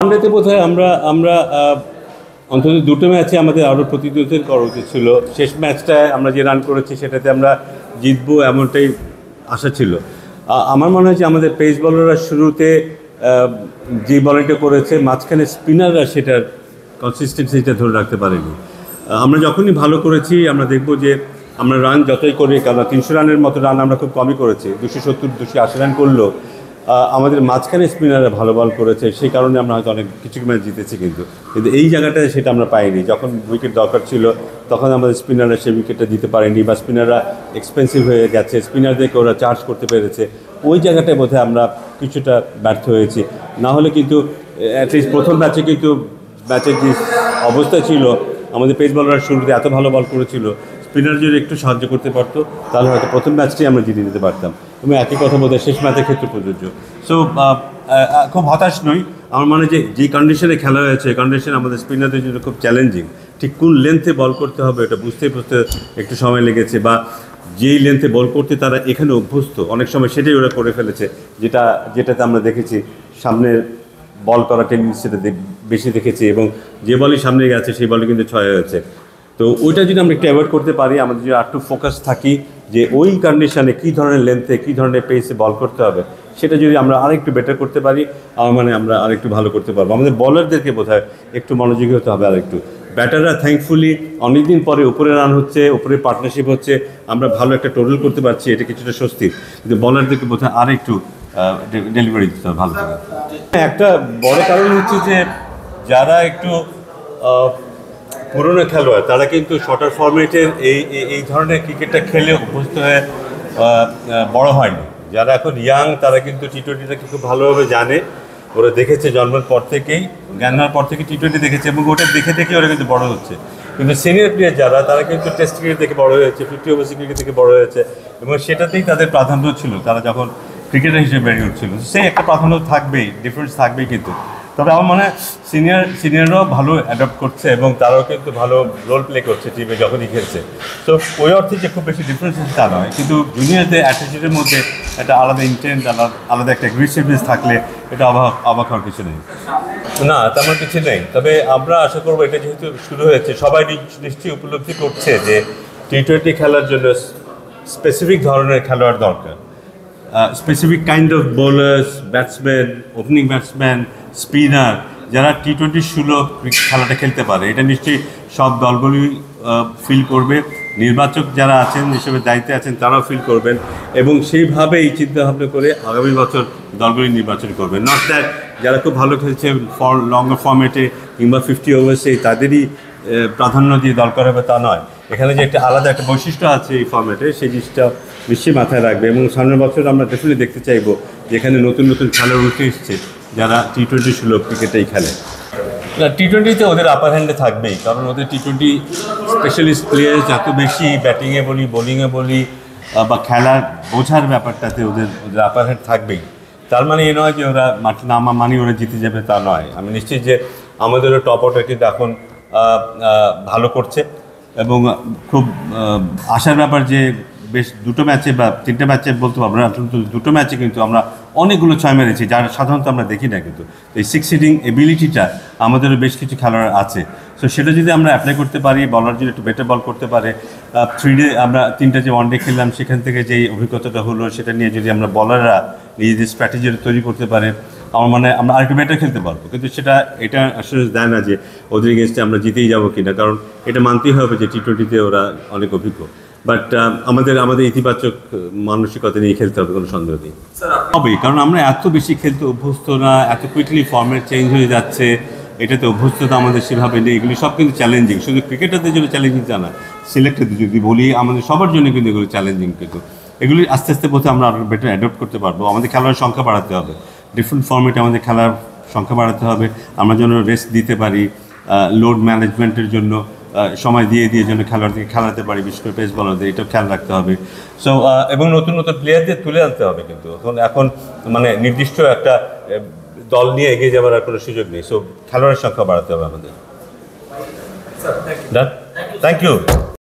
ওয়ানডেতে বোধহয় আমরা আমরা অন্তত দুটো ম্যাচে আমাদের আরও প্রতিদ্বন্দ্বিতা করা উচিত ছিল। শেষ ম্যাচটায় আমরা যে রান করেছি সেটাতে আমরা জিতবো এমনটাই আশা ছিল। আমার মনে হয় যে আমাদের পেস বলাররা শুরুতে যে বলিংটা করেছে, মাঝখানে স্পিনাররা সেটার কনসিস্টেন্সিটা ধরে রাখতে পারেনি। আমরা যখনই ভালো করেছি আমরা দেখব যে আমরা রান যতই করি, কারণ 300 রানের মতো রান আমরা খুব কমই করেছি, 270-280 রান করলেও আমাদের মাঝখানে স্পিনাররা ভালো বল করেছে, সেই কারণে আমরা হয়তো অনেক কিছু ম্যাচ জিতেছি। কিন্তু এই জায়গাটায় সেটা আমরা পাইনি। যখন উইকেট দরকার ছিল তখন আমাদের স্পিনাররা সেই উইকেটটা দিতে পারেনি, বা স্পিনাররা এক্সপেন্সিভ হয়ে গেছে, স্পিনারদেরকে ওরা চার্জ করতে পেরেছে। ওই জায়গাটায় বোধহয় আমরা কিছুটা ব্যর্থ হয়েছি। না হলে কিন্তু অ্যাটলিস্ট প্রথম ম্যাচে কিন্তু ম্যাচের যে অবস্থা ছিল, আমাদের পেস বলাররা শুরুতে এত ভালো বল করেছিল, স্পিনার যদি একটু সাহায্য করতে পারতো তাহলে হয়তো প্রথম ম্যাচটি আমরা জিতে নিতে পারতাম। এবং একই কথা বোধহয় শেষ ম্যাচের ক্ষেত্রে প্রযোজ্য। সো খুব হতাশ নই। আমার মনে হয় যে কন্ডিশনে খেলা হয়েছে, কন্ডিশন আমাদের স্পিনারদের জন্য খুব চ্যালেঞ্জিং। ঠিক কোন লেন্থে বল করতে হবে এটা বুঝতে একটু সময় লেগেছে, বা যেই লেন্থে বল করতে তারা এখানে অভ্যস্ত, অনেক সময় সেটাই ওরা করে ফেলেছে, যেটাতে আমরা দেখেছি সামনের বল করা টেন্ডেন্সিটা বেশি দেখেছি, এবং যে বলই সামনে গেছে সেই বলে কিন্তু 6 হয়েছে। তো ওইটা যদি আমরা একটু অ্যাভয়েড করতে পারি, আমাদের যদি একটু ফোকাস থাকি যে ওই কন্ডিশনে কী ধরনের লেন্থে কী ধরনের পেসে বল করতে হবে, সেটা যদি আমরা আরেকটু বেটার করতে পারি, আমার মানে আমরা আরেকটু ভালো করতে পারবো। আমাদের বলারদেরকে বোধহয় একটু মনোযোগী হতে হবে আরেকটু। ব্যাটাররা থ্যাঙ্কফুলি অনেকদিন পরে উপরে রান হচ্ছে, উপরে পার্টনারশিপ হচ্ছে, আমরা ভালো একটা টোটাল করতে পারছি, এটা কিছুটা স্বস্তি। কিন্তু বলারদেরকে বোধহয় আরেকটু ডেলিভারি দিতে হবে ভালো করে। একটা বড় কারণ হচ্ছে যে যারা একটু পুরনো খেলোয়াড় তারা কিন্তু শর্টার ফরম্যাটের এই ধরনের ক্রিকেটটা খেলে অভ্যস্ত হয়ে বড় হয়নি। যারা এখন ইয়াং তারা কিন্তু টি-20টাকে খুব ভালোভাবে জানে, ওরা দেখেছে জন্মের পর থেকেই, জ্ঞান হওয়ার পর থেকে টি-20 দেখেছে, এবং ওটা দেখে ওরা কিন্তু বড় হচ্ছে। কিন্তু সিনিয়র প্লেয়ার যারা তারা কিন্তু টেস্ট ক্রিকেট থেকে বড় হয়েছে, 50 ওভার ক্রিকেট থেকে বড় হয়েছে, এবং সেটাতেই তাদের প্রাধান্য ছিল, তারা যখন ক্রিকেটার হিসেবে বেড়ে উঠছিল। সেই একটা প্রাধান্য থাকবেই, ডিফারেন্স থাকবেই। কিন্তু তবে আমার মনে হয় সিনিয়ররাও ভালো অ্যাডপ্ট করছে, এবং তারাও কিন্তু ভালো রোল প্লে করছে টিমে যখনই খেলছে। তো ওই অর্থে যে খুব বেশি ডিফারেন্স তা নয়, কিন্তু জুনিয়রদের অ্যাটিটিউডের মধ্যে একটা আলাদা ইন্টেন্ট, আলাদা একটা অ্যাগ্রেসিভনেস থাকলে এটা অবাক হওয়ার কিছু নেই। না, তেমন কিছু নেই। তবে আমরা আশা করবো এটা যেহেতু শুরু হয়েছে, সবাই নিশ্চয়ই উপলব্ধি করছে যে টি-20 খেলার জন্য স্পেসিফিক ধরনের খেলোয়াড় দরকার। Specific kind of bowlers, batsman, opening batsman, spinner, যারা টি-20 সুলভ খেলাটা খেলতে পারে, এটা নিশ্চয়ই সব দলগুলি ফিল করবে। নির্বাচক যারা আছেন, হিসেবে দায়িত্বে আছেন, তারাও ফিল করবেন, এবং সেইভাবেই চিন্তাভাবনা করে আগামী বছর দলগুলি নির্বাচন করবেন। নট দ্যাট যারা খুব ভালো খেলছে লঙ্গার ফর্মেটে কিংবা 50 ওভার্সে তাদেরই প্রাধান্য দিয়ে দল করা হবে তা নয়। এখানে যে একটা আলাদা একটা বৈশিষ্ট্য আছে এই ফর্মেটে, সেই জিনিসটা নিশ্চয়ই মাথায় রাখবে। এবং সামনের বছর আমরা ডেফিনেটলি দেখতে চাইবো যেখানে নতুন খেলোয়াড় উঠে এসছে যারা টি-20 সুলভ ক্রিকেটেই খেলে। না, টি-20তে ওদের আপার হ্যান্ডে থাকবেই, কারণ ওদের টি-20 স্পেশালিস্ট প্লেয়ার যত বেশি, ব্যাটিংয়ে বলি, বোলিংয়ে বলি, বা খেলার বোঝার ব্যাপারটাতে ওদের আপার হ্যান্ড থাকবেই। তার মানে এ নয় যে ওরা মাঠে নামা মানে ওরা জিতে যাবে, তা নয়। আমি নিশ্চিত যে আমাদেরও টপ অর্ডার কিন্তু এখন ভালো করছে, এবং খুব আশার ব্যাপার যে বেশ 2টো ম্যাচে বা 3টে ম্যাচে বলতে পারবো না, কিন্তু 2টো ম্যাচে কিন্তু আমরা অনেকগুলো 6 মেরেছি, যার সাধারণত আমরা দেখি না। কিন্তু এই 6 হিটিং এবিলিটিটা আমাদেরও বেশ কিছু খেলোয়াড় আছে। সো সেটা যদি আমরা অ্যাপ্লাই করতে পারি, বলার যদি একটু বেটার বল করতে পারে, 3 ডে আমরা 3টা যে ওয়ানডে খেললাম সেখান থেকে যেই অভিজ্ঞতাটা হলো সেটা নিয়ে যদি আমরা বলাররা নিজেদের স্ট্র্যাটেজি তৈরি করতে পারে, আমার মানে আমরা আরেকটু বেটার খেলতে পারবো। কিন্তু এটা আসলে দেয় না যে ওদের এগেনস্টে আমরা জিতেই যাবো কিনা, কারণ এটা মানতেই হবে যে টি-20তে ওরা অনেক অভিজ্ঞ। বাট আমাদের ইতিবাচক মানসিকতা নিয়ে খেলতে হবে, কোনো সন্দেহ নেই। হবেই, কারণ আমরা এত বেশি খেলতে অভ্যস্ত না, এত কুইকলি ফর্মেট চেঞ্জ হয়ে যাচ্ছে, এটাতে অভ্যস্ততা আমাদের সেভাবে নেই। এগুলি সব কিন্তু চ্যালেঞ্জিং, শুধু ক্রিকেটারদের জন্য চ্যালেঞ্জিং তা না, সিলেক্টরদের যদি বলি আমাদের সবার জন্য কিন্তু এগুলো চ্যালেঞ্জিং। কিন্তু এগুলি আস্তে আস্তে বোধহয় আমরা আরও বেটার অ্যাডপ্ট করতে পারবো। আমাদের খেলোয়াড়ের সংখ্যা বাড়াতে হবে, ডিফারেন্ট ফর্মেটে আমাদের খেলার সংখ্যা বাড়াতে হবে, আমরা যেন রেস্ট দিতে পারি, লোড ম্যানেজমেন্টের জন্য সময় দিয়ে যেন খেলোয়াড়দেরকে খেলাতে পারি, বিশেষ করে পেস বলারদের, এটাও খেয়াল রাখতে হবে। সো এবং নতুন প্লেয়ারদের তুলে আনতে হবে। কিন্তু এখন মানে নির্দিষ্ট একটা দল নিয়ে এগিয়ে যাওয়ার আর কোনো সুযোগ নেই। সো খেলোয়াড়ের সংখ্যা বাড়াতে হবে আমাদের। Thank you.